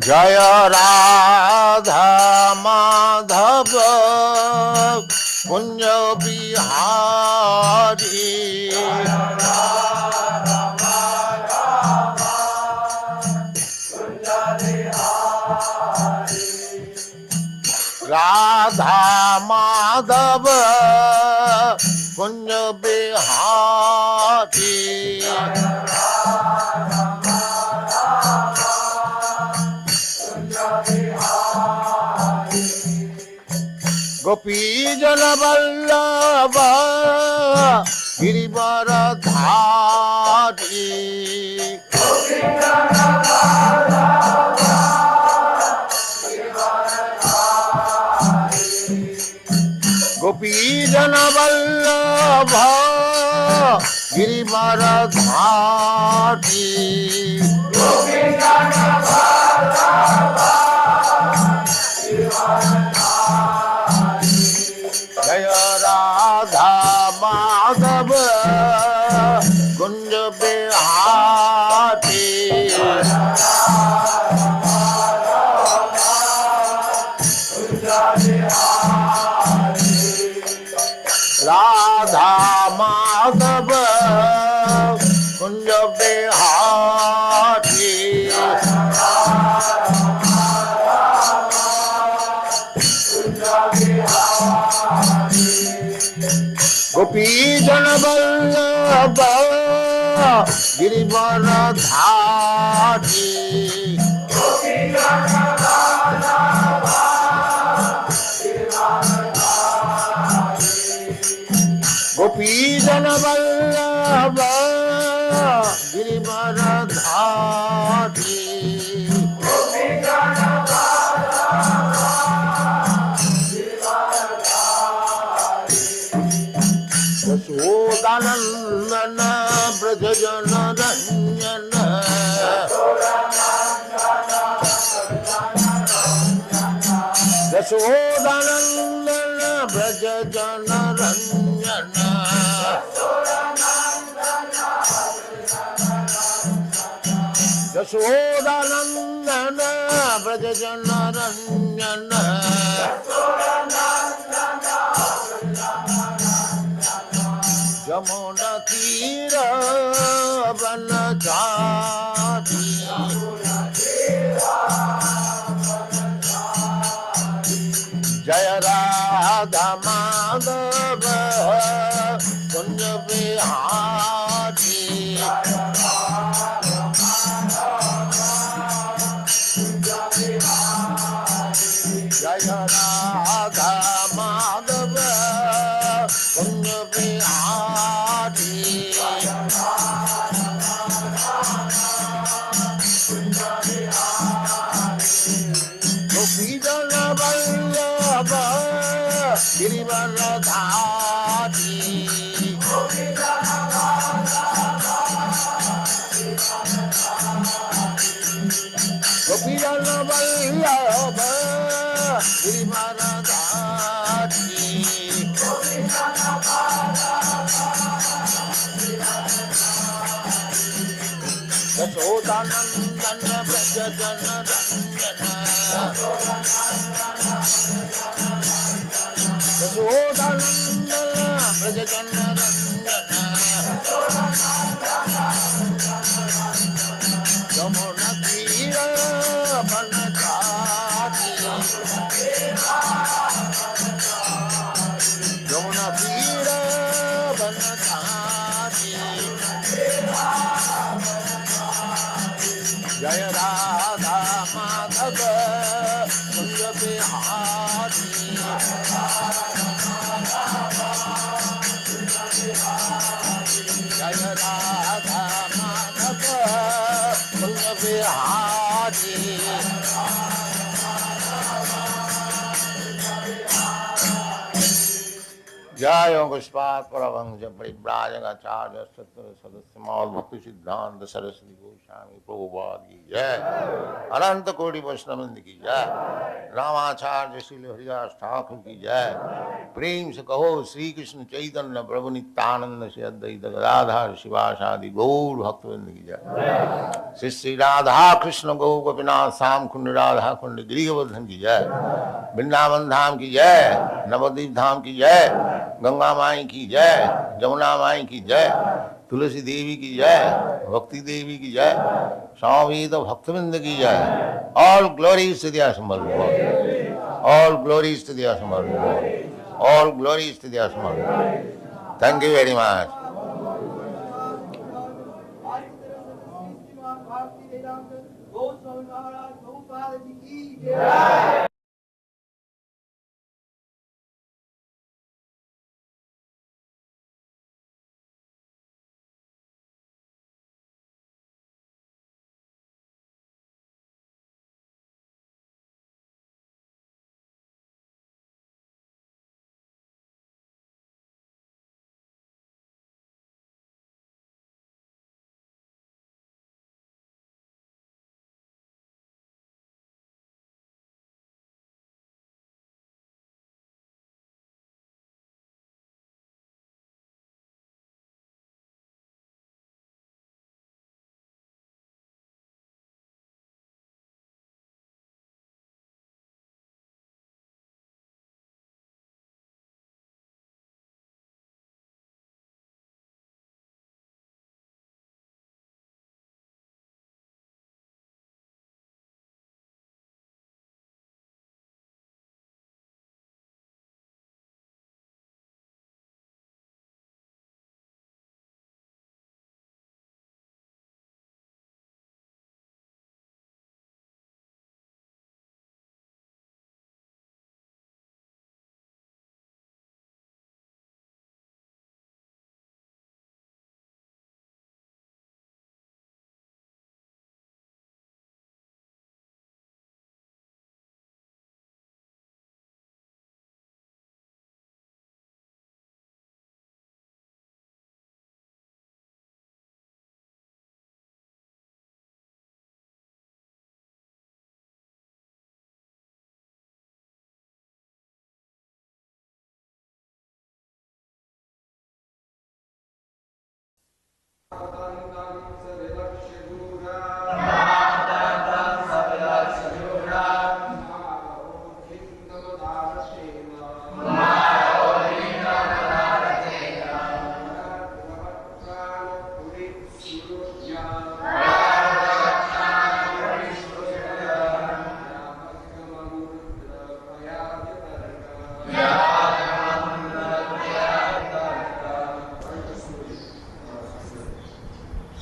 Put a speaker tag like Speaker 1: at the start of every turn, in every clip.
Speaker 1: Jaya Radha Madhava Kunja Bihari Radha Madhava Kunja Bihari Gopi Jana Vallabha Girivaradhari Gopi Jana Vallabha Girivaradhari Jaya Radha Madhava Kunja Bihari Radha Madhava Kunja Bihari Gopi Jana Vallabha Girivaradhari Gopi Jana Vallabha Girivaradhari Yashodanandana Brajajana Ranjana Yashodanandana Brajajana Ranjana Yashodanandana Brajajana Ranjana Jamuna Tira Vanachari Jaya Radha Madhava Kunja Bihari Jaya Radha Madhava Kunja Bihari Gopi Jana Vallabha Girivaradhari Gopi Jana Vallabha Girivaradhari Yashodanandana Brajajana Ranjana Yashodanandana Brajajana Ranjana Jamuna Tira Vanachari Jamuna Tira Vanachari Jaya Radha Madhava Kunja Bihari Jaya Gospat Paravangja Paribrajagacharya Sattva Sadasyamal Bhakti Siddhanta Saraswati Goswami Prabhupada ki jai. Ananta Kodi Vaishnavandi ki jai. Ramacharya Srila Haridas Thakur ki jai. Prem se kaho Sri Krishna Chaitanya Prabhu Nityananda Sri Advaita Gadadhar Shivasadi Gaur Bhaktivinoda ki jai. Sri Sri Radha Krishna Gaur Gopinath Sam Kundi Radha Kundi Girivardhan ki jai. Vrindavan Dham ki jai. Navadvip Dham ki jai. Ganga Mai ki jai. Jamuna Mai ki jai. Tulasi Devi ki jai. Bhakti Devi ki jai. Samaveda Bhaktivinoda ki jai. All glories to the Asambhal Lord. All glories to the Asambhal Lord. All glories to the Asambhal Lord. Thank you very much.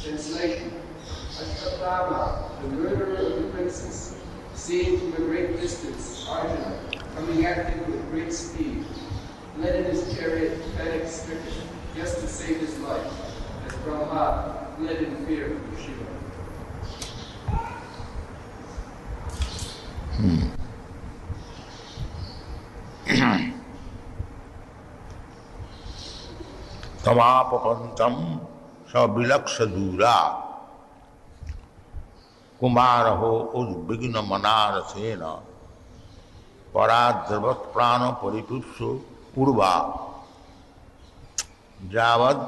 Speaker 2: Translation. Ashwatthama, the murderer of the princess, seeing from a great distance Arjuna coming at him with great speed, fled in his chariot panic-stricken just to save his life, as Brahma fled in fear from Shiva.
Speaker 1: Tamapapantam savilaksadura kumaraho udvigna manarasena paradharvat prana paripupso urva javad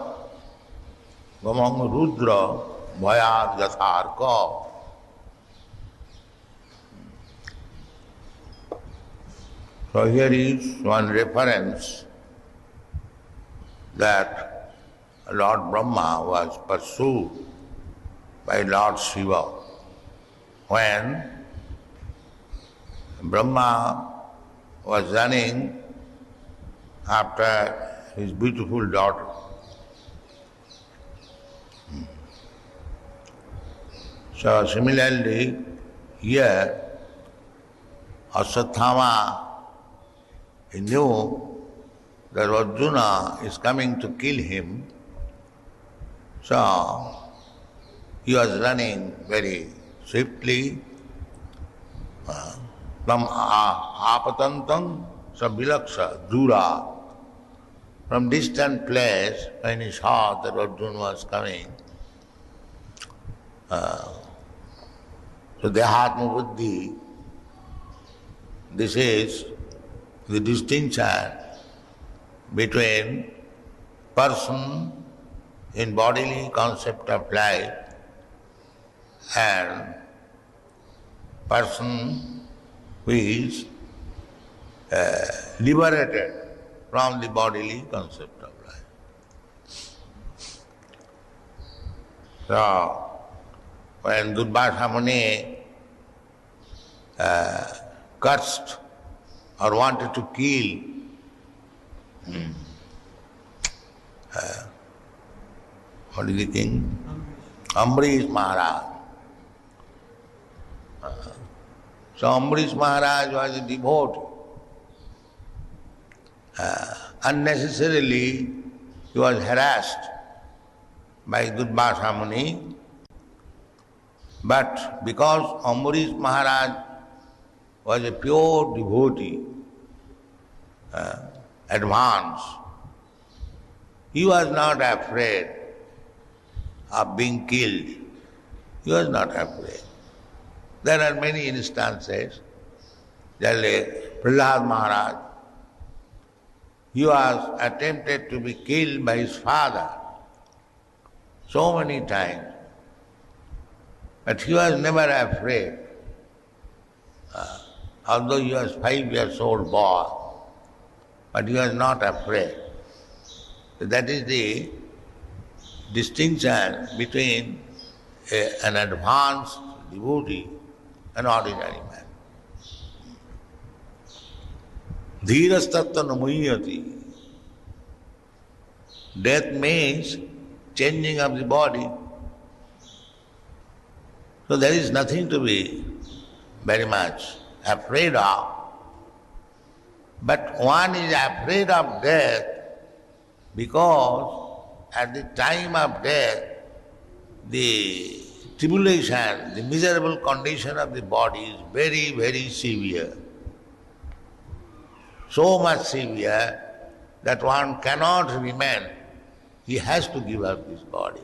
Speaker 1: gamang rudra bhayad yatharka. So here is one reference that Lord Brahma was pursued by Lord Shiva. When Brahma was running after his beautiful daughter, so similarly here Ashwatthama, he knew that Arjuna is coming to kill him, so he was running very swiftly. Tam apatantam sabilaksa dura. from distant place, when he saw that Arjuna was coming, so Dehatma Buddhi, this is the distinction between person in bodily concept of life and person who is liberated from the bodily concept of life. So, when Durvasa Muni cursed or wanted to kill what is the king? Ambrish Maharaj. So Ambrish Maharaj was a devotee. Unnecessarily he was harassed by Durvasa Muni, but because Ambrish Maharaj was a pure devotee, advanced, he was not afraid of being killed. He was not afraid. There are many instances. Prahlad Maharaj, he was attempted to be killed by his father so many times, but he was never afraid. Although he was 5 years old boy, but he was not afraid. So that is the distinction between an advanced devotee and ordinary man. Dhirastatta namuyati. Death means changing of the body. So there is nothing to be very much afraid of. But one is afraid of death because at the time of death, the tribulation, the miserable condition of the body is very, very severe. So much severe that one cannot remain. He has to give up his body.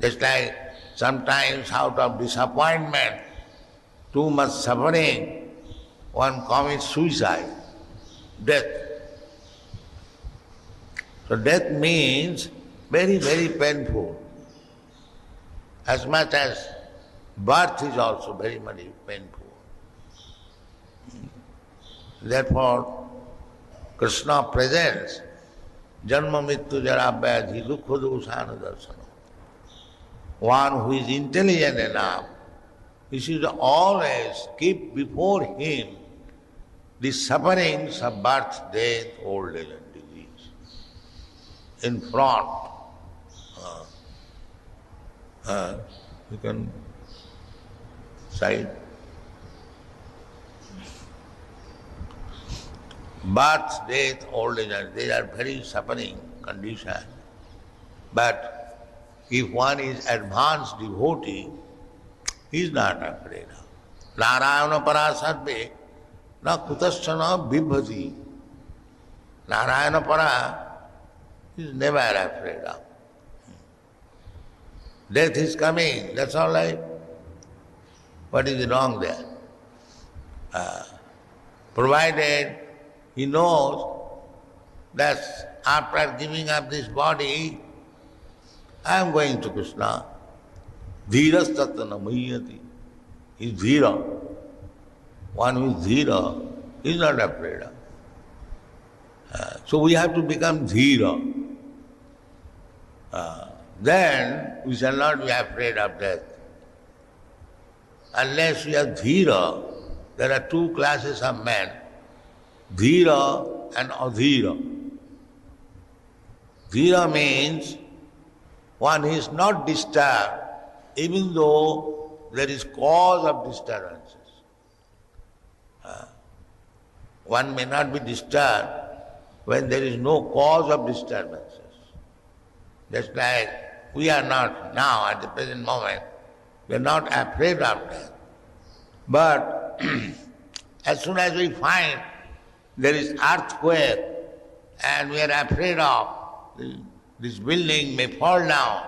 Speaker 1: Just like sometimes out of disappointment, too much suffering, one commits suicide, death. So death means very, very painful. As much as birth is also very, very painful. Therefore, Krishna presents Janma Mittu Jara Vyadhi Dukha Dosana Darsana. One who is intelligent enough, he should always keep before him the sufferings of birth, death, old age and disease. In front, you can cite. Birth, death, old age, they are very suffering conditions. But if one is advanced devotee, he is not afraid of. Narayana parasarve na kutaschana bibhati. Narayana para is never afraid of. Death is coming, that's all right. What is wrong there? Provided he knows that after giving up this body, I am going to Krishna. Dhirastatana mayati. He is dhira. One who is dhira is not afraid of. So we have to become dhira. Then we shall not be afraid of death. Unless we are dhira, there are two classes of men, dhira and adhira. Dhira means one who is not disturbed even though there is cause of disturbances. One may not be disturbed when there is no cause of disturbances. Just like we are not now, at the present moment, we are not afraid of death. But as soon as we find there is earthquake and we are afraid of this building may fall down,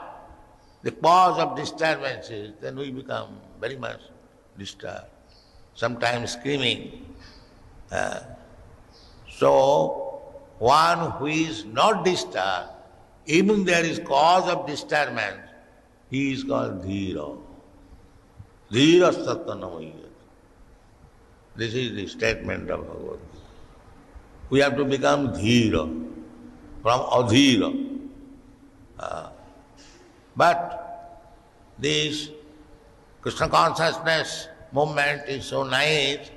Speaker 1: the cause of disturbances, then we become very much disturbed, sometimes screaming. So, one who is not disturbed, even there is cause of disturbance, he is called Dhira. Dhira Sattanamaya. This is the statement of Bhagavad Gita. We have to become Dhira from Adhira. But this Krishna consciousness movement is so nice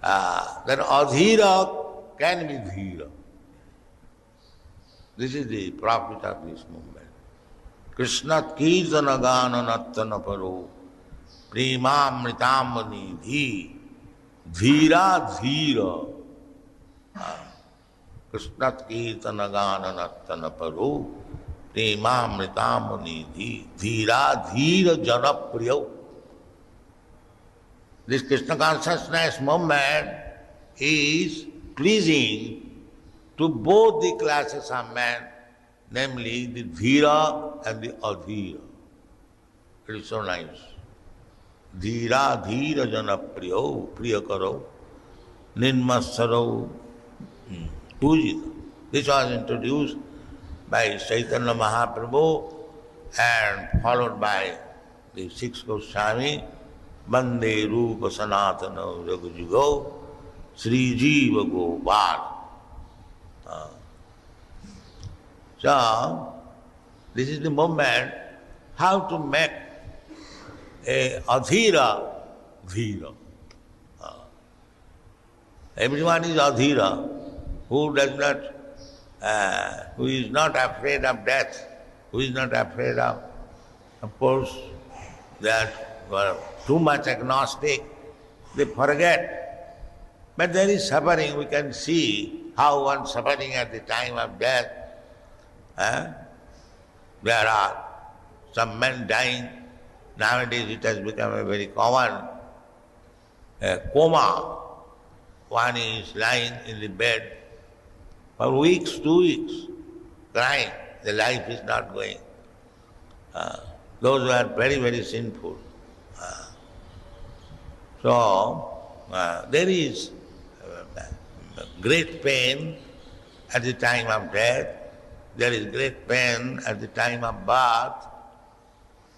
Speaker 1: that Adhira can be Dhira. This is the profit of this movement. Krishna Kirtana Gana Nattana Paro Premamritamani Dhi Dhira Dhira. Krishna Kirtana Gana Nattana Paro Premamritamani Dhi Dhira Dhira Janapriyo. This Krishna consciousness movement is pleasing to both the classes of men, namely the Dhira and the Adhira. It is so nice. Dhira Dhira Janapriyo Priyakaro Ninmasaro Pujita. This was introduced by Chaitanya Mahaprabhu and followed by the six Goswami, Bande Rupa Sanatana Raghujugo, Sri Jiva Gopal. So, this is the moment how to make a Adhira Dhira. Everyone is Adhira, who does not, who is not afraid of death, who is not afraid of course, that were too much agnostic, they forget. But there is suffering, we can see how one suffering at the time of death. There are some men dying. Nowadays it has become a very common coma. One is lying in the bed for weeks, 2 weeks, crying. The life is not going. Those who are very, very sinful. There is great pain at the time of death. There is great pain at the time of birth,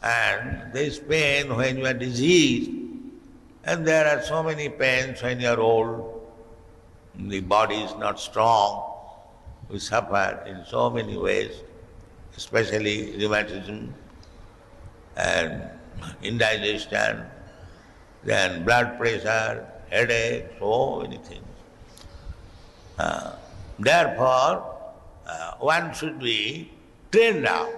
Speaker 1: and there is pain when you are diseased, and there are so many pains when you are old. The body is not strong. We suffer in so many ways, especially rheumatism and indigestion, then blood pressure, headache, so many things. Therefore, one should be trained up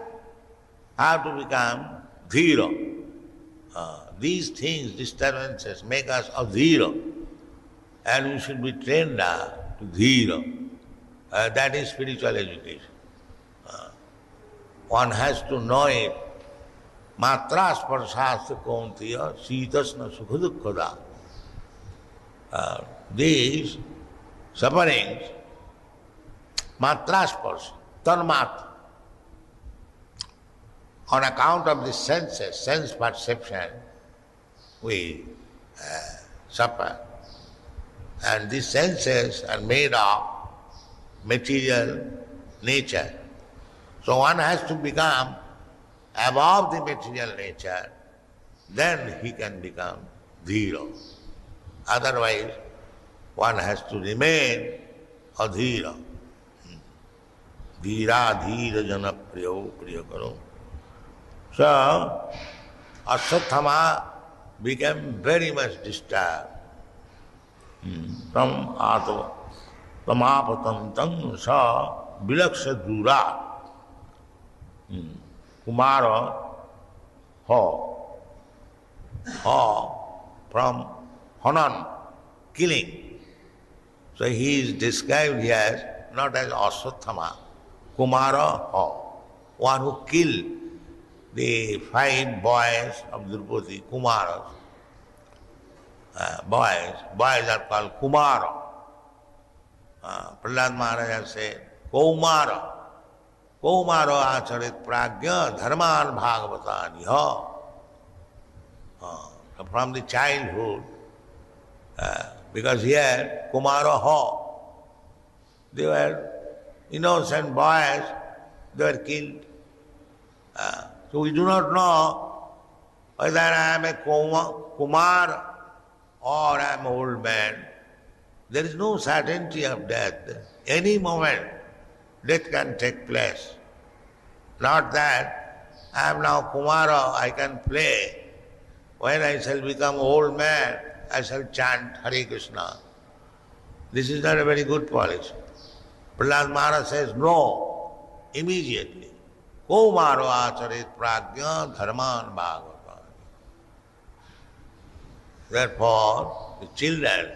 Speaker 1: how to become Dhira. These things, disturbances, make us Adhira, and we should be trained up to Dhira. That is spiritual education. One has to know it. Matra sparsasya kauntiya sitasna sukhadukkada. These sufferings, matra sparsa, tanmat, on account of the senses, sense perception, we suffer. And these senses are made of material nature. So one has to become above the material nature, then he can become Dhira. Otherwise, one has to remain Adhira. Dhira Dhira Jana Priyo Priyakaro. So, Aswathama became very much disturbed. Tam Atva Tamapatantang Sa Vilaksha Dura Kumara from Hanan, killing. So he is described here not as Aswathama, Kumara one who killed the 5 boys of Draupadi, Kumaras. Boys are called Kumara. Prahlad Maharaj said, Kaumara acharit pragya dharman bhagavatani ha. From the childhood, because here, Kumara ha, they were innocent boys, they were killed. So we do not know whether I am a Kumar or I am an old man. There is no certainty of death. Any moment, death can take place. Not that I am now Kumara, I can play. When I shall become old man, I shall chant Hare Krishna. This is not a very good policy. Prahlad Maharaj says, no, immediately. Kaumaro acharit pragya dharman bhagavata. Therefore, the children,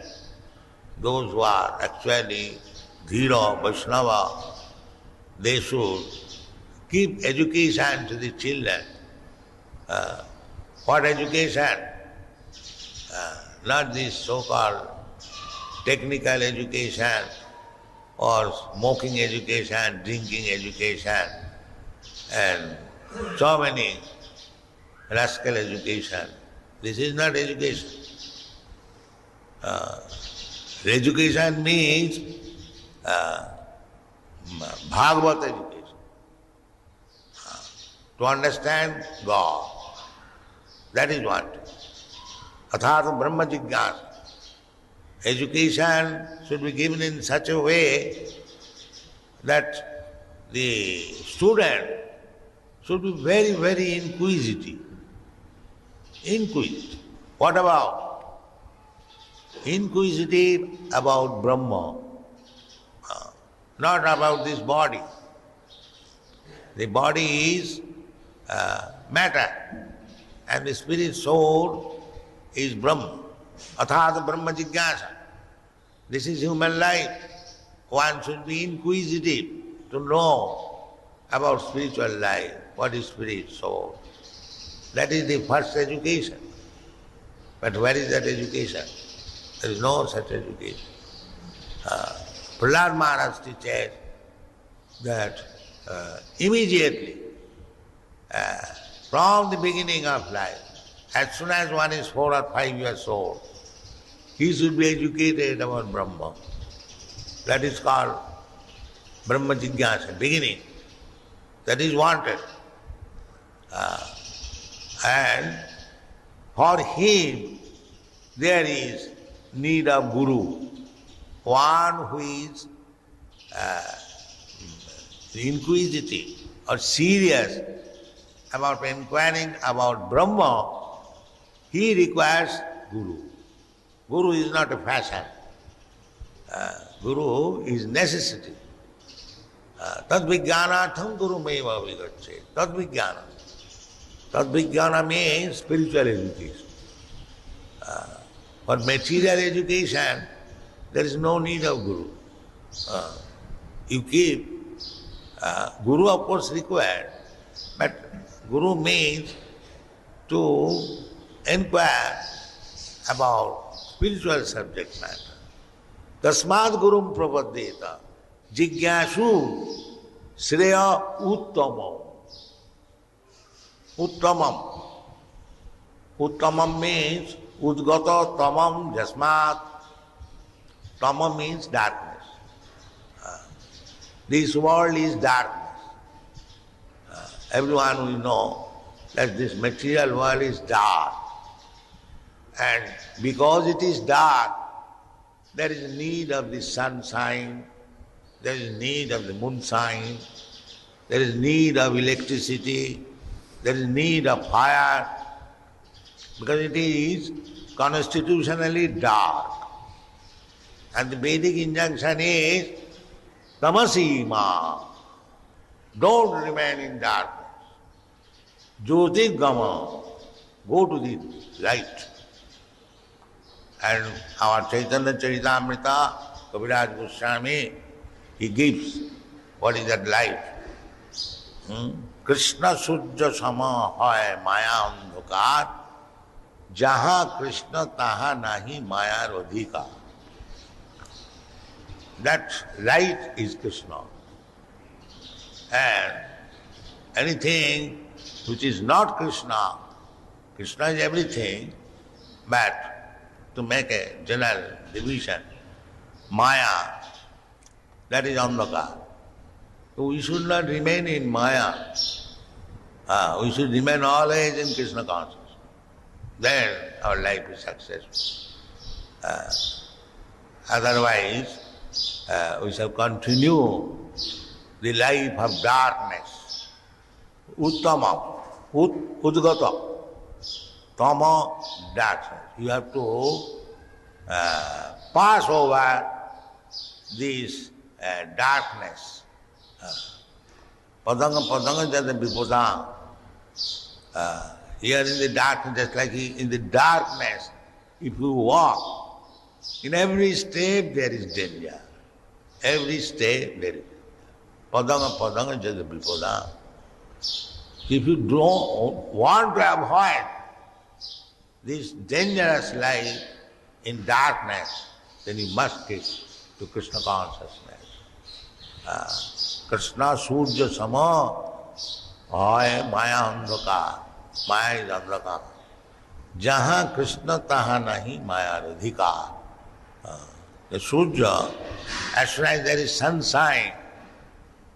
Speaker 1: those who are actually Dhira, Vaishnava, they should give education to the children. What education? Not this so-called technical education or smoking education, drinking education, and so many rascal education. This is not education. Education means Bhagavad education. To understand God. That is what. Athāta Brahma Jigyāsa. Education should be given in such a way that the student should be very, very inquisitive. Inquisitive. What about? Inquisitive about Brahma, not about this body. The body is matter, and the spirit soul is Brahma. Athāta Brahma Jigyāsa. This is human life. One should be inquisitive to know about spiritual life. What is spirit, soul? That is the first education. But where is that education? There is no such education. Prahlad Maharaj teaches that immediately, from the beginning of life, as soon as one is 4 or 5 years old, he should be educated about Brahma. That is called Brahma Jigyāsa, beginning. That is wanted. And for him, there is need of Guru, one who is inquisitive or serious about inquiring about Brahma. He requires Guru. Guru is not a fashion. Guru is necessity. Tad-vijnānatham guru-meva vigaccheti. Tad-vijnāna. Tad-vijnāna means spiritual education. For material education, there is no need of Guru. You keep Guru, of course, required, but Guru means to inquire about spiritual subject matter. Tasmad gurum prapaddeta jigyāsu shreya uttamam. Uttamam. Uttamam means udgata tamam jasmat. Tamam means darkness. This world is darkness. Everyone will know that this material world is dark. And because it is dark, there is need of the sunshine, there is need of the moonshine, there is need of electricity, there is need of fire, because it is constitutionally dark. And the Vedic injunction is tamasima. Don't remain in darkness. Jyoti gama. Go to the light. And our Chaitanya Charitamrita, Kaviraj Goswami, he gives what is that light. Krishna Sujya Sama Hai Maya Andhukar, Jaha Krishna Taha Nahi Maya Radhika. that light is Krishna. And anything which is not Krishna, Krishna is everything, but to make a general division, Maya, that is Andhakar. So we should not remain in Maya. We should remain always in Krishna consciousness. Then our life is successful. Otherwise, we shall continue the life of darkness. Uttama, udgata, tama, darkness. You have to pass over this darkness. Padanga padanga jata vipadang. Here in the darkness, just like in the darkness, if you walk, in every step there is danger. Every step there is padanga padanga jata vipadang. If you don't want to avoid this dangerous life in darkness, then you must get to Krishna consciousness. Krishna Surya Sama Hoy Maya Andhakar. Maya is Andhakar. Jahan Krishna taha nahi Maya Radhikar. The Surya, as soon as there is sunshine,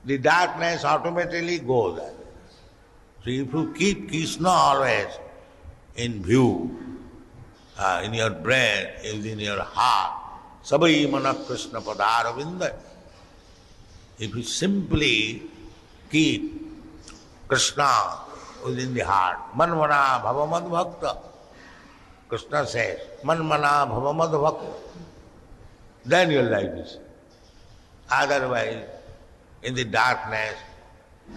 Speaker 1: the darkness automatically goes away. So if you keep Krishna always in view, in your brain, in your heart, Sabai Mana Krishna Padaravinda. If you simply keep Krishna within the heart, Manmana Bhavamad Bhakta, Krishna says, Manmana Bhavamad Bhakta, then your life is. Otherwise, in the darkness,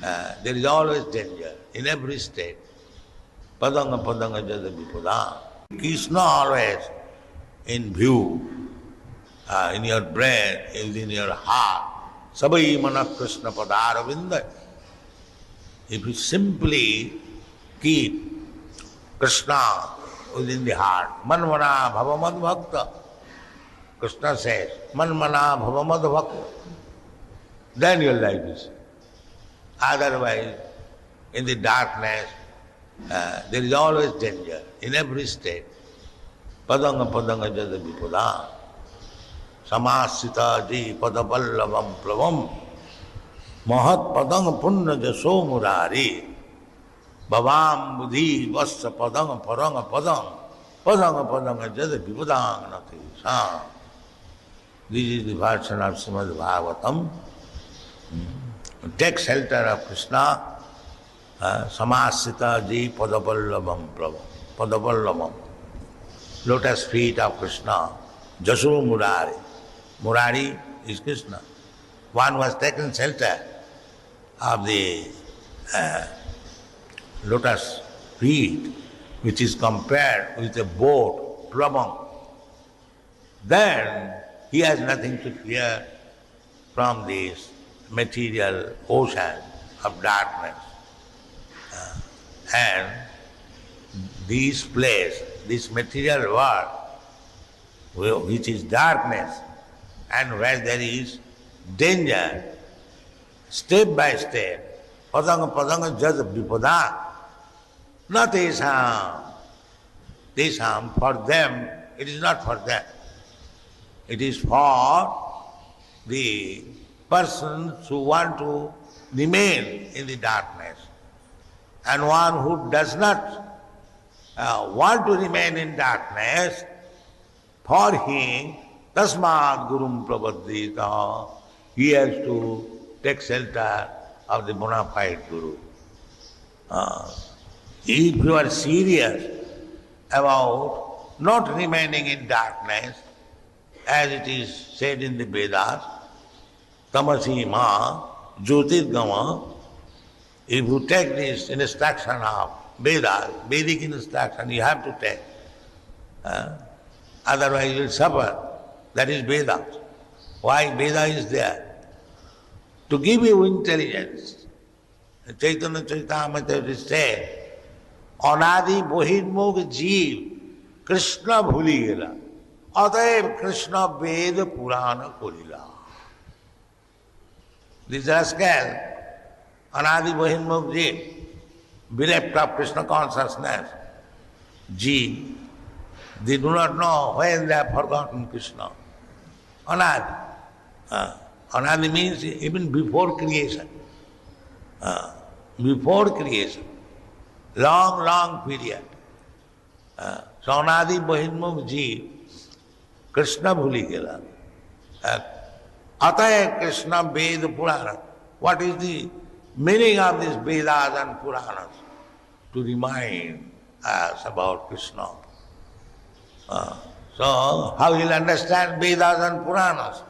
Speaker 1: there is always danger, in every state. Padanga padanga jata vipadang. Krishna always in view, in your brain, in your heart. Sabai mana Krishna padaravinda. If you simply keep Krishna within the heart, Manmana Bhavamad Bhakta, Krishna says, Manmana Bhavamad Bhakta, then your life is. Otherwise, in the darkness, there is always danger, in every state. Padanga padanga jata vipadang. Samasita ji padapallavam plavam. Mahat padanga punna jaso murari. Bhavam buddhi vassa padanga paranga padang. Padanga padanga jata vipadang nati sam. This is the version of Srimad Bhagavatam. Take shelter of Krishna. Samasita ji padapallavam plavam. Padapallavam. Lotus feet of Krishna. Jasu Murari. Murari is Krishna. One was taken shelter of the lotus feet, which is compared with a boat, Prabhupada. Then he has nothing to fear from this material ocean of darkness. And this place, this material world, which is darkness, and where there is danger, step by step, padanga padanga jata vipadang, not tesam, for them, it is not for them. It is for the persons who want to remain in the darkness. And one who does not want to remain in darkness, for him, tasmad gurum prabhaddhita, he has to take shelter of the bona fide guru. If you are serious about not remaining in darkness, as it is said in the Vedas, tamasi ma jyotirgama, if you take this instruction of Vedas, Vedic instruction, you have to take. Otherwise you will suffer. That is Veda. Why Veda is there? To give you intelligence. Chaitanya Charitamrita is said, Anadi Bohirmog Jeev, Krishna bhuli gela. Ataev Krishna Veda Purana Kolila. This rascal, Anadi Bahimukji, bereft of Krishna consciousness, Ji, they do not know when they have forgotten Krishna. Anadi. Anadi means even before creation. Before creation. Long period. So Anadi Bahimukh Ji, Krishna bhuli gela. Ataya Krishna Veda Purana. What is the meaning of these Vedas and Puranas? To remind us about Krishna. So, how he'll understand Vedas and Puranas?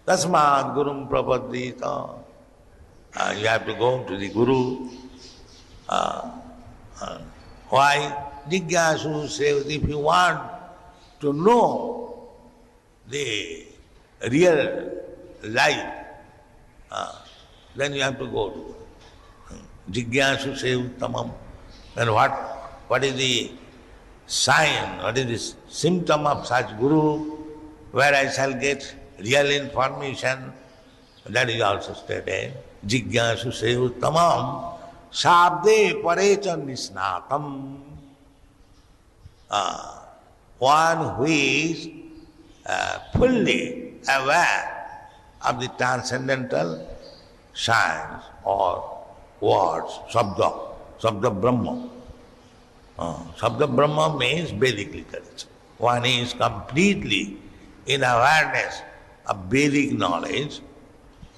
Speaker 1: Tasmad Gurum Prapadita. You have to go to the Guru. Why? Jigyasu says, if you want to know the real life, then you have to go to Jigyasu Sevtamam. And what is the sign, what is the symptom of such Guru, where I shall get real information? That is also stated. Jigyasu Sevtamam Sabde Parecha Nisnatam. One who is fully aware of the transcendental science or words, Sabda Brahma. Sabda Brahma means Vedic literature. One is completely in awareness of Vedic knowledge.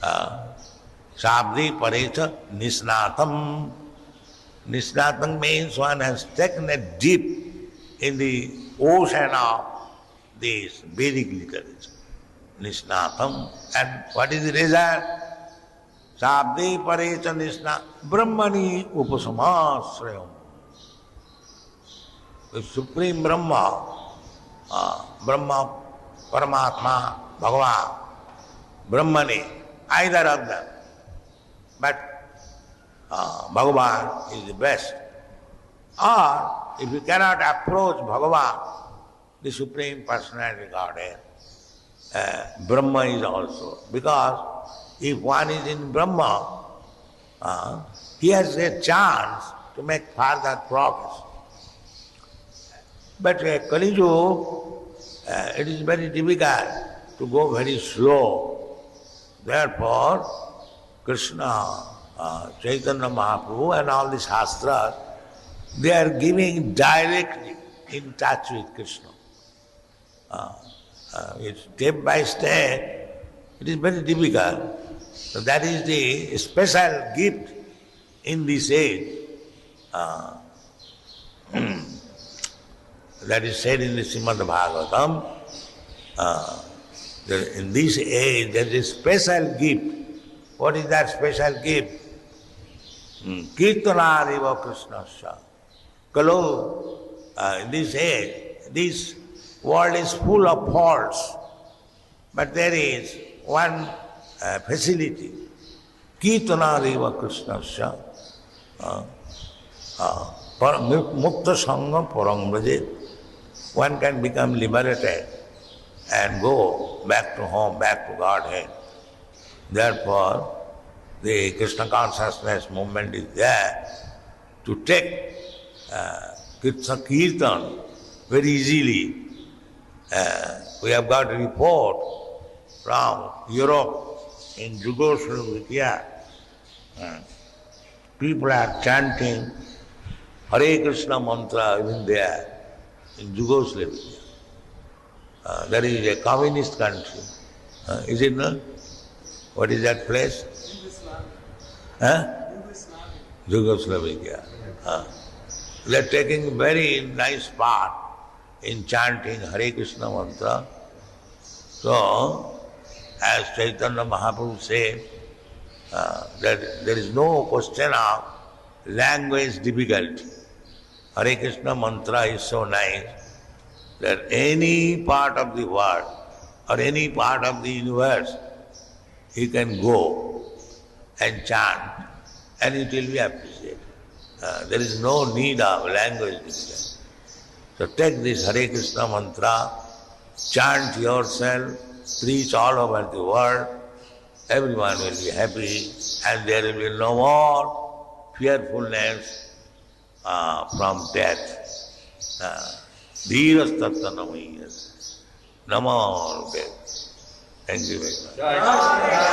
Speaker 1: Sabdi Parecha Nisnatam. Nisnatam means one has taken a dip in the ocean of this Vedic literature. Nisnatam. And what is the result? Sabdi Parecha Nisna Brahmani Upasamasrayam. The Supreme Brahma, Brahma, Paramatma, Bhagavan, Brahmani, either of them. But Bhagavan is the best. Or if you cannot approach Bhagavan, the Supreme Personality Godhead, Brahma is also. Because if one is in Brahma, he has a chance to make further progress. But Kali Yuga, it is very difficult to go very slow. Therefore, Krishna, Chaitanya Mahaprabhu and all the Shastras, they are giving directly in touch with Krishna. It's step by step, it is very difficult. So that is the special gift in this age. That is said in the Srimad Bhagavatam. In this age there is a special gift. What is that special gift? Kirtanariva Krishnasya. Kalu, in this age, this world is full of faults, but there is one facility. Kirtanariva Krishnasya. Mukta Sangha Parambraje. One can become liberated and go back to home, back to Godhead. Therefore, the Krishna consciousness movement is there to take Kirtan very easily. We have got a report from Europe, in Yugoslavia. People are chanting Hare Krishna mantra even there in Yugoslavia. That is a communist country. Is it not? What is that place? Yugoslavia. They are taking very nice part in chanting Hare Krishna mantra. So, as Chaitanya Mahaprabhu said, that there is no question of language difficulty. Hare Krishna mantra is so nice that any part of the world or any part of the universe, he can go and chant and it will be appreciated. There is no need of language difficulty. So take this Hare Krishna mantra, chant yourself, preach all over the world, everyone will be happy and there will be no more fearfulness from death. Dheeras tattva namaya. Namo death. Thank you very much.